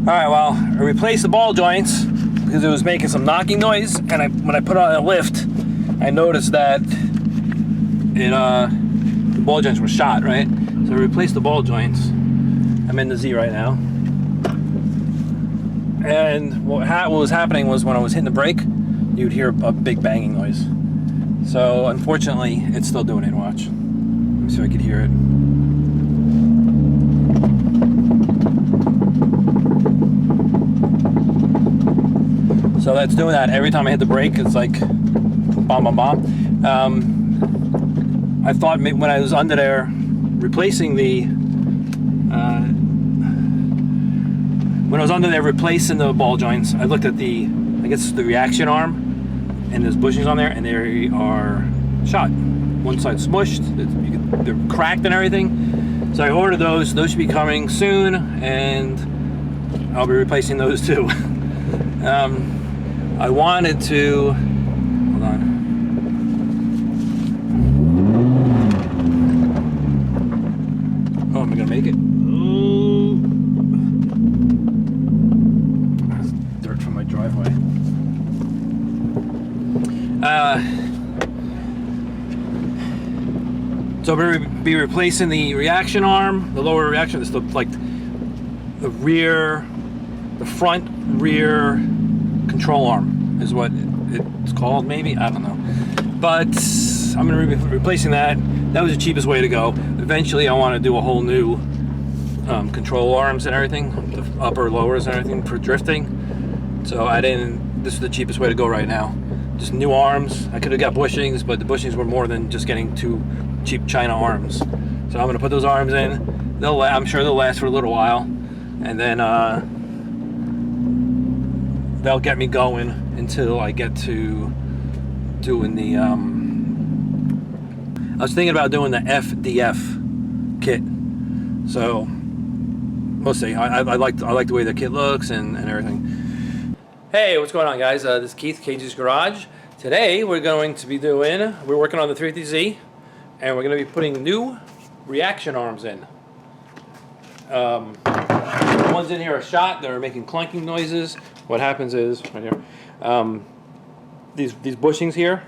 Alright, well, I replaced the ball joints because it was making some knocking noise, and when I put on a lift, I noticed that the ball joints were shot, right? So I replaced the ball joints. I'm in the Z right now. And what was happening was when I was hitting the brake, you'd hear a big banging noise. So unfortunately, it's still doing it. Watch. Let me see if I could hear it. So that's doing that every time I hit the brake. It's like bom bom bom. I thought maybe when I was under there replacing the ball joints, I looked at the reaction arm, and there's bushings on there, and they are shot. One side smushed, they're cracked and everything. So I ordered those. Those should be coming soon, and I'll be replacing those too. I wanted to, hold on. Oh, am I gonna make it? Oh, that's dirt from my driveway. So I'm going to be replacing the reaction arm, the lower reaction. It's like the front rear control arm is what it's called, maybe, I don't know. But I'm going to be replacing that. That was the cheapest way to go. Eventually I want to do a whole new control arms and everything, the upper lowers and everything for drifting. So this is the cheapest way to go right now. Just new arms. I could have got bushings, but the bushings were more than just getting two cheap China arms. So I'm going to put those arms in. I'm sure they'll last for a little while, and then they'll get me going until I get to doing the I was thinking about doing the FDF kit, so we'll see. I like the way the kit looks and everything. Hey, what's going on, guys? This is Keith, KG's Garage. Today we're working on the 350Z, and we're going to be putting new reaction arms in. The ones in here are shot. They're making clunking noises. What happens is, right here, these bushings here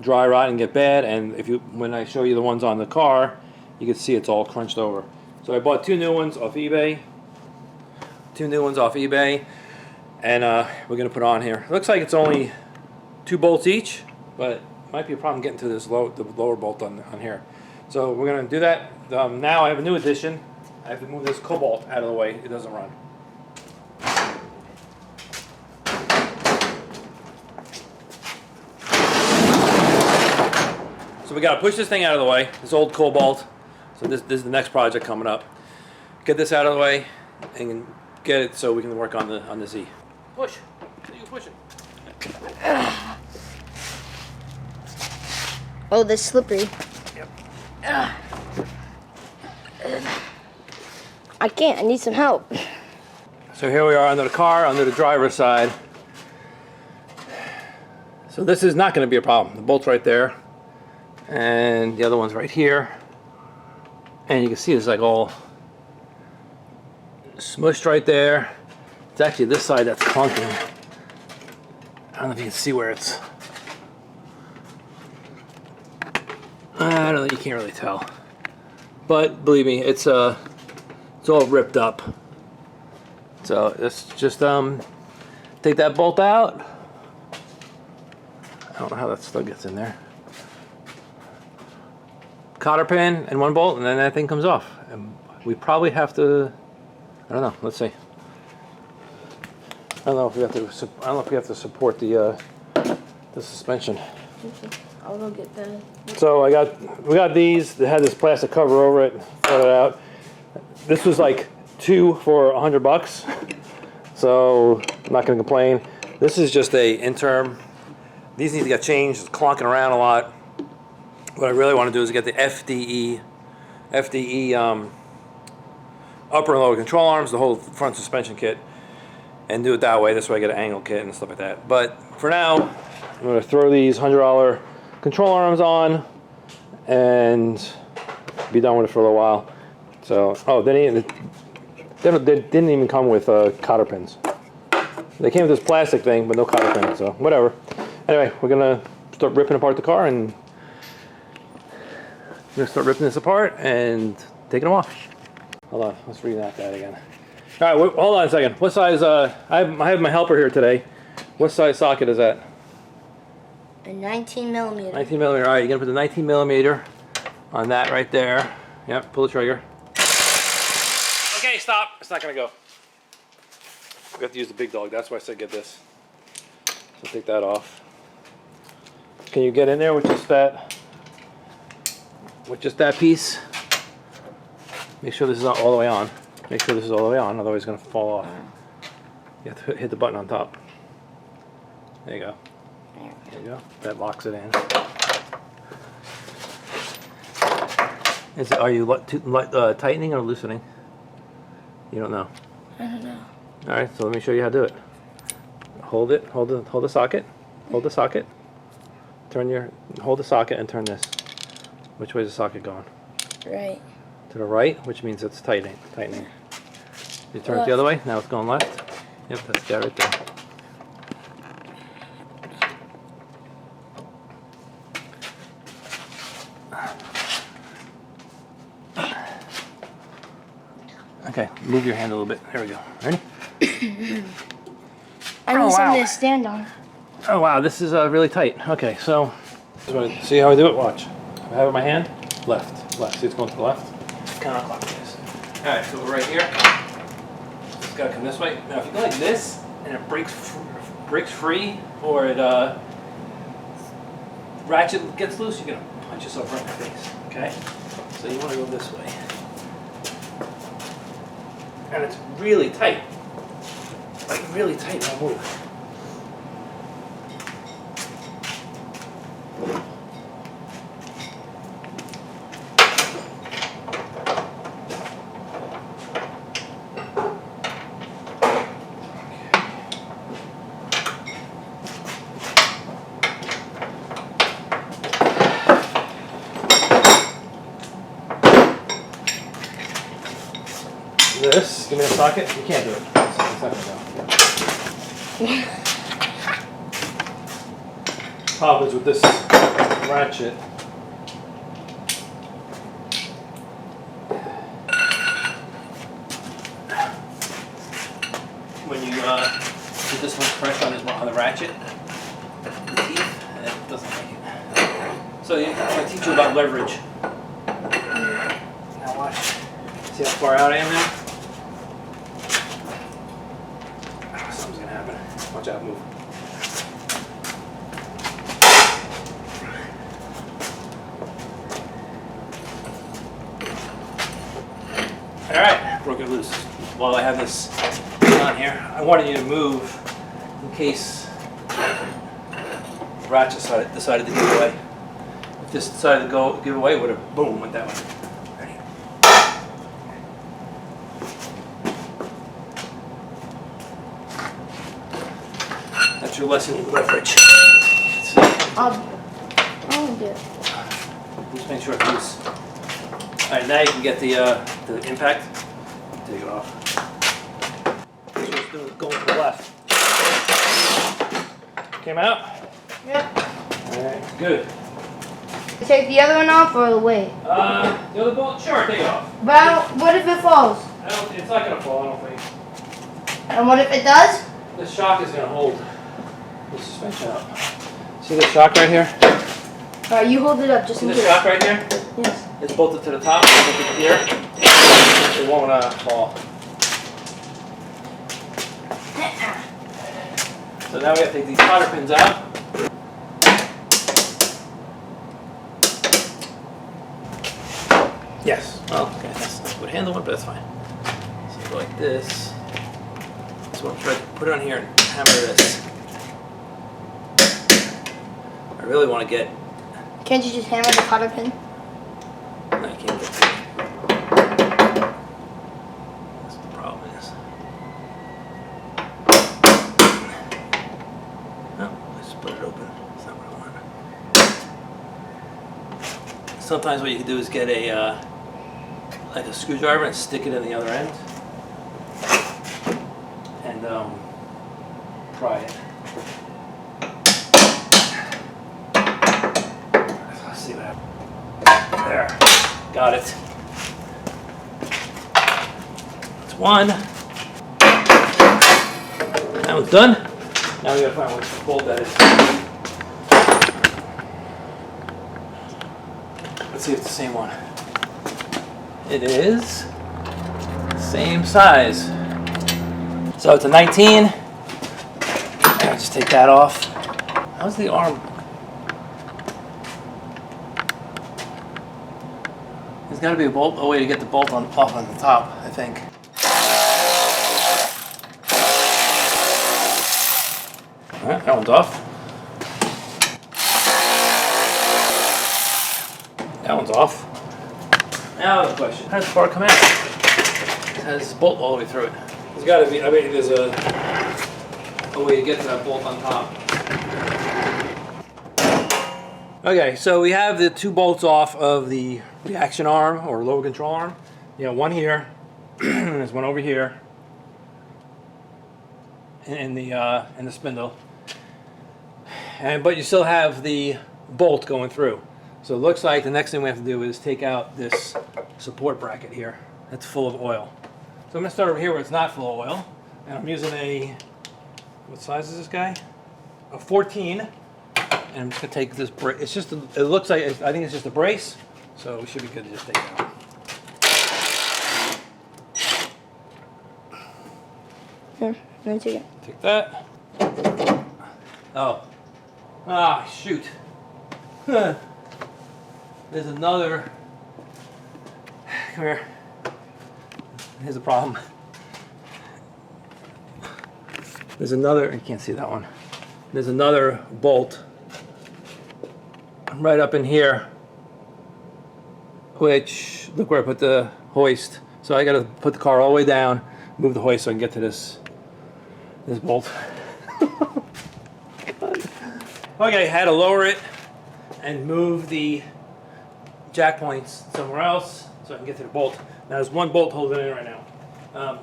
dry rot and get bad, and when I show you the ones on the car, you can see it's all crunched over. So I bought two new ones off eBay. And we're going to put on here. It looks like it's only 2 bolts each, but it might be a problem getting to the lower bolt on here. So we're going to do that. Now I have a new addition. I have to move this cobalt out of the way. It doesn't run. So we got to push this thing out of the way, this old cobalt. So this is the next project coming up. Get this out of the way and get it so we can work on the Z. Push. You can push it. Oh, this is slippery. Yep. I can't. I need some help. So here we are under the car, under the driver's side. So this is not going to be a problem. The bolt's right there, and the other one's right here. And you can see it's like all smushed right there. It's actually this side that's clunking. I don't know if you can see where it's. I don't know. You can't really tell. But believe me, it's all ripped up. So let's just take that bolt out. I don't know how that still gets in there. Cotter pin and 1 bolt, and then that thing comes off. And we probably have to. I don't know. Let's see. I don't know if we have to support the suspension. I'll go get the. So we got these. They had this plastic cover over it. Throw it out. This was like 2 for $100, so I'm not going to complain. This is just a interim. These need to get changed. It's clonking around a lot. What I really want to do is get the FDE upper and lower control arms, the whole front suspension kit, and do it that way. This way I get an angle kit and stuff like that. But for now, I'm going to throw these $100 control arms on and be done with it for a little while. So, They didn't even come with cotter pins. They came with this plastic thing, but no cotter pins, so whatever. Anyway, we're gonna start ripping apart the car, and we're gonna start ripping this apart and taking them off. Hold on, let's reenact that again. All right, hold on a second. What size? I have my helper here today. What size socket is that? A 19 millimeter. 19 millimeter. All right, you're gonna put the 19 millimeter on that right there. Yep, pull the trigger. Okay, stop. It's not gonna go. We have to use the big dog. That's why I said get this. So take that off. Can you get in there with just that? With just that piece? Make sure this is not all the way on. Make sure this is all the way on, otherwise it's gonna fall off. You have to hit the button on top. There you go. There you go. That locks it in. Are you tightening or loosening? You don't know. I don't know. All right, so let me show you how to do it. Hold it. Hold the socket. Hold the socket. Hold the socket and turn this. Which way is the socket going? Right. To the right, which means it's tightening. You turn it the other way. Now it's going left. Yep, that's that right there. Okay, move your hand a little bit. There we go. Ready? I need something to stand on. Oh wow, this is really tight. Okay, so see how I do it? Watch. I have it in my hand. Left. See, it's going to the left. Counterclockwise. All right, so we're right here. It's got to come this way. Now, if you go like this and it breaks free, or it ratchet gets loose, you're gonna punch yourself right in the face. Okay. So you want to go this way. And it's really tight. Like really tight, don't move. This, give me a socket. You can't do it. It's not gonna go. Problem is with this ratchet. When you put this much pressure on the ratchet, the teeth, it doesn't make it. So I'm gonna teach you about leverage. Now watch. See how far out I am now? Something's gonna happen. Watch out, move. Alright, broke it loose. While I have this on here, I wanted you to move in case the ratchet decided to give away. If this decided to give away, it would have boom went that way. Ready? That's your lesson in leverage. I'll do it. Just make sure it's loose. Alright, now you can get the impact. Take it off. Just going to the left. Came out? Yep. Alright, good. Take the other one off or wait? The other bolt? Sure, take it off. But what if it falls? It's not going to fall, I don't think. And what if it does? This shock is going to hold the suspension up. See this shock right here? Alright, you hold it up just See in this case. shock right here? Yes. It's bolted to the top, it's bolted to here. It won't fall. So now we have to take these cotter pins out. Yes. Well, okay, that's not a good handle one, but that's fine. So you go like this. So I'm trying to put it on here and hammer this. I really want to get. Can't you just hammer the cotter pin? No, you can't get to it. That's what the problem is. No, I split it open. That's not what I want. Sometimes what you can do is get a like a screwdriver and stick it in the other end. pry it. Let's see what happens. There, got it. That's one. That one's done. Now we gotta find which bolt that is. Let's see if it's the same one. It is. Same size. So it's a 19. I'll just take that off. How's the arm? There's got to be a way to get the bolt off on the top, I think. All right, that one's off. That one's off. Now the question: how does the bar come out? It has a bolt all the way through it. There's got to be. I mean, there's a way to get to that bolt on top. Okay, so we have the two bolts off of the reaction arm or lower control arm. You know, one here, and there's one over here, in the spindle. But you still have the bolt going through. So it looks like the next thing we have to do is take out this support bracket here. That's full of oil. So I'm going to start over here where it's not full of oil. And I'm using a, what size is this guy? A 14. And I'm just going to take this brace. It's just, it looks like, I think it's just a brace. So we should be good to just take it out. Here, let me take it. Take that. Oh. Ah, shoot. There's another. Come here. Here's the problem. There's another. You can't see that one. There's another bolt right up in here. Which, look where I put the hoist. So I got to put the car all the way down, move the hoist so I can get to this bolt. Okay, had to lower it and move the jack points somewhere else so I can get to the bolt. Now there's one bolt holding it in right now.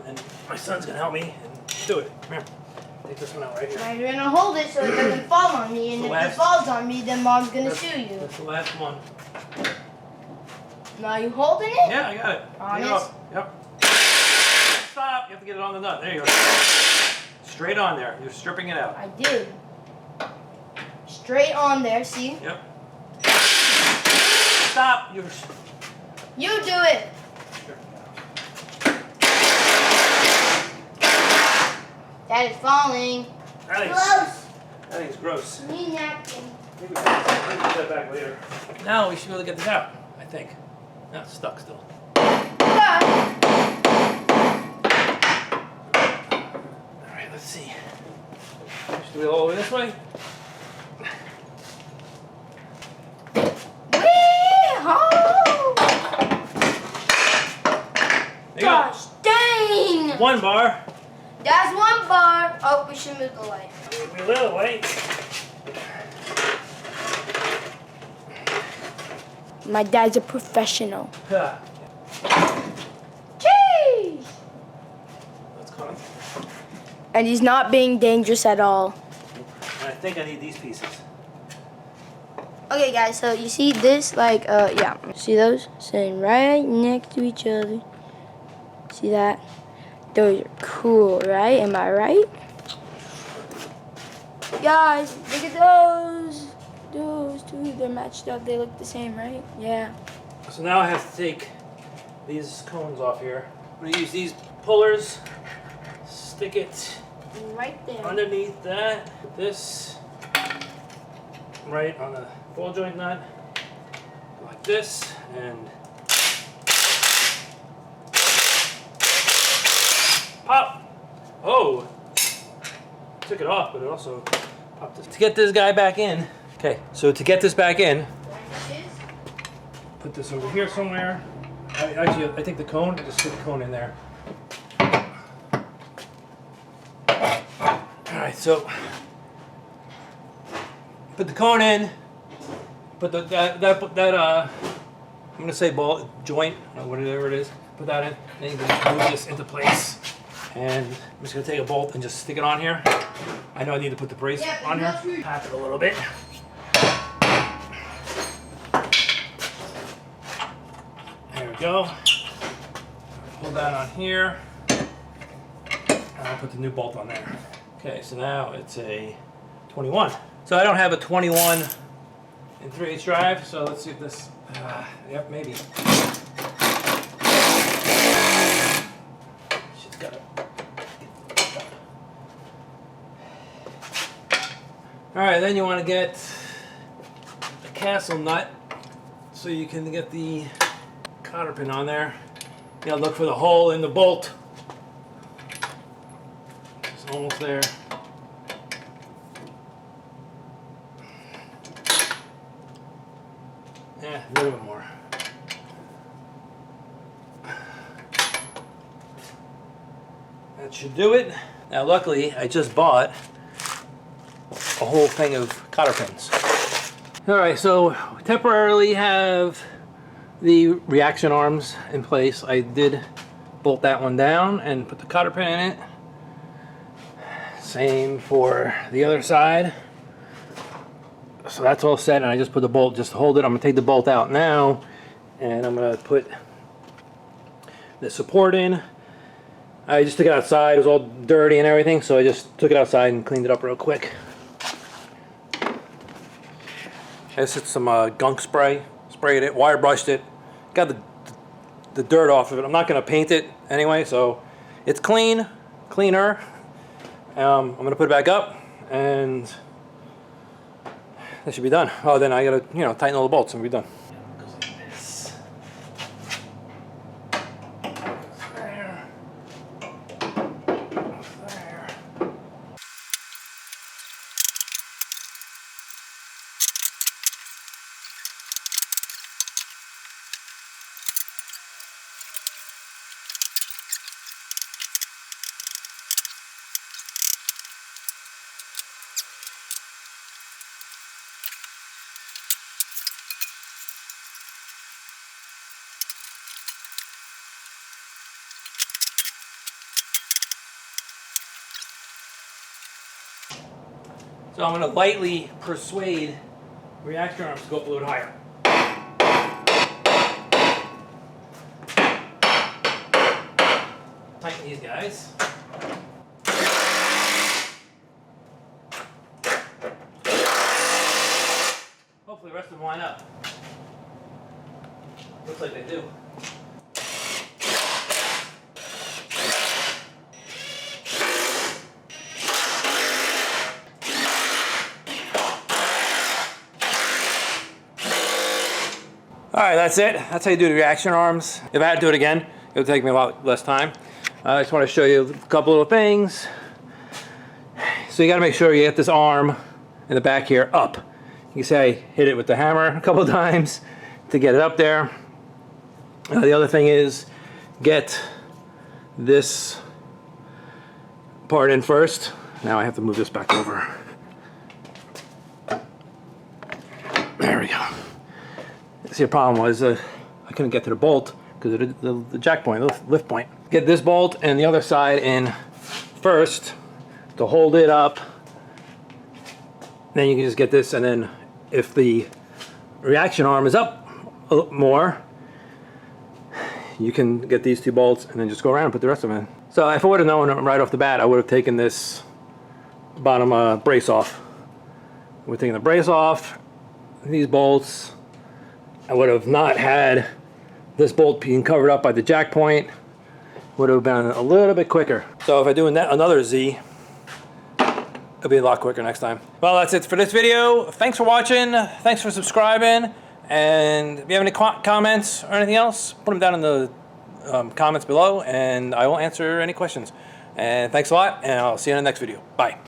And my son's gonna help me and do it. Come here. Take this one out right here. Now you're gonna hold it so it doesn't fall on me, and if it falls on me, then Mom's gonna sue you. That's the last one. Now you holding it? Yeah, I got it. Honest? Yep. Stop. You have to get it on the nut. There you go. Straight on there. You're stripping it out. I did. Straight on there, see? Yep. Stop. You do it. That is falling. Gross. That thing's gross. Need napkin. Maybe we can put that back later. Now we should be able to get this out, I think. No, it's stuck still. Alright, let's see. Should we go all the way this way? Gosh dang! One bar. That's one bar. Oh, we should move the light. We will, wait. My dad's a professional. Yeah. Cheese! That's coming. And he's not being dangerous at all. And I think I need these pieces. Okay, guys, so you see this, like, yeah. See those? Sitting right next to each other. See that? Those are cool, right? Am I right? Guys, look at those. Those two, they're matched up. They look the same, right? Yeah. So now I have to take these cones off here. I'm going to use these pullers, stick it Right there. underneath that, put this right on the ball joint nut, like this, and pop! Oh! Took it off, but it also popped this. To get this guy back in, okay, so to get this back in, put this over here somewhere. Actually, I think the cone, I just put the cone in there. Alright, so put the cone in, put that I'm gonna say ball joint, or whatever it is, put that in, and you can move this into place. And I'm just gonna take a bolt and just stick it on here. I know I need to put the brace on here. Tap it a little bit. There we go. Pull that on here. And I'll put the new bolt on there. Okay, so now it's a 21. So I don't have a 21 and 3/8 drive, so let's see if this, yep, maybe. She's got it. All right, then you want to get a castle nut so you can get the cotter pin on there. You gotta look for the hole in the bolt. It's almost there. Yeah, a little bit more. That should do it. Now luckily I just bought a whole thing of cotter pins. Alright, so temporarily have the reaction arms in place. I did bolt that one down and put the cotter pin in it. Same for the other side. So that's all set, and I just put the bolt just to hold it. I'm gonna take the bolt out now, and I'm gonna put the support in. I just took it outside. It was all dirty and everything, so I just took it outside and cleaned it up real quick. I just hit some gunk spray, sprayed it, wire brushed it, got the dirt off of it. I'm not gonna paint it anyway, so it's clean, cleaner. I'm gonna put it back up, and that should be done. Oh, then I gotta, tighten all the bolts and we'll be done. It goes like this. There. There. So I'm going to lightly persuade reaction arms to go up a little higher. Tighten these guys. Hopefully the rest of them line up. Looks like they do. Alright, that's it. That's how you do the reaction arms. If I had to do it again, it would take me a lot less time. I just want to show you a couple little things. So you got to make sure you get this arm in the back here up. You can see I hit it with the hammer a couple of times to get it up there. The other thing is get this part in first. Now I have to move this back over. There we go. See, the problem was I couldn't get to the bolt because of the jack point, the lift point. Get this bolt and the other side in first to hold it up. Then you can just get this, and then if the reaction arm is up a little more, you can get these two bolts and then just go around and put the rest of them in. So if I would have known right off the bat, I would have taken this bottom brace off. We're taking the brace off, these bolts. I would have not had this bolt being covered up by the jack point. Would have been a little bit quicker. So if I do another Z, it'll be a lot quicker next time. Well, that's it for this video. Thanks for watching. Thanks for subscribing. And if you have any comments or anything else, put them down in the comments below, and I will answer any questions. And thanks a lot, and I'll see you in the next video. Bye.